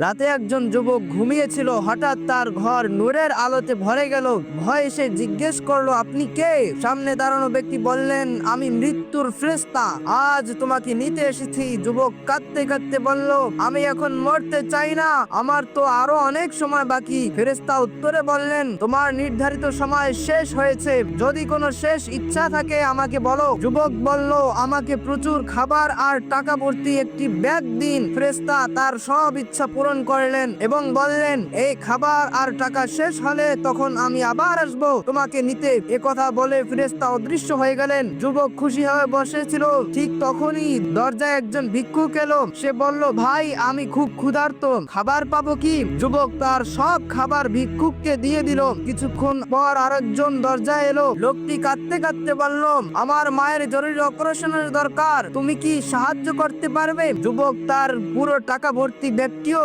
রাতে একজন যুবক ঘুমিয়েছিল, হঠাৎ তার ঘর নূরের আলোতে ভরে গেল। ভয়ে সে জিজ্ঞেস করলো, আপনি কে? সামনে দাঁড়ানো ব্যক্তি বললেন, আমি মৃত্যুর ফেরেশতা, আজ তোমাকে নিতে এসেছি। যুবক কাঁদতে কাঁদতে বলল, আমি এখন মরতে চাই না, আমার তো আরো অনেক সময় বাকি। ফেরেশতা উত্তরে বললেন, তোমার নির্ধারিত সময় শেষ হয়েছে, যদি কোনো শেষ ইচ্ছা থাকে আমাকে বলো। যুবক বলল, আমাকে প্রচুর খাবার আর টাকা ভর্তি একটি ব্যাগ দিন। ফেরেশতা তার সব ইচ্ছা পূরণ করলেন এবং বললেন, এই খাবার আর টাকা শেষ হলে তখন আমি আবার আসবো তোমাকে নিতে। কথা বলে ফেরেশতা অদৃশ্য হয়ে গেলেন। যুবক খুশি হয়ে বসেছিল, ঠিক তখনই দরজায় একজন ভিক্ষুক এলো। সে বলল, ভাই আমি খুব ক্ষুধার্ত, খাবার পাবো কি? যুবক তার সব খাবার ভিক্ষুককে দিয়ে দিল। কিছুক্ষণ পর আরেকজন দরজায় এলো। লোকটি কাঁদতে কাঁদতে বলল, আমার মায়ের জরুরি অপারেশনের দরকার, তুমি কি সাহায্য করতে পারবে? যুবক তার পুরো টাকা ভর্তি ব্যাগটিও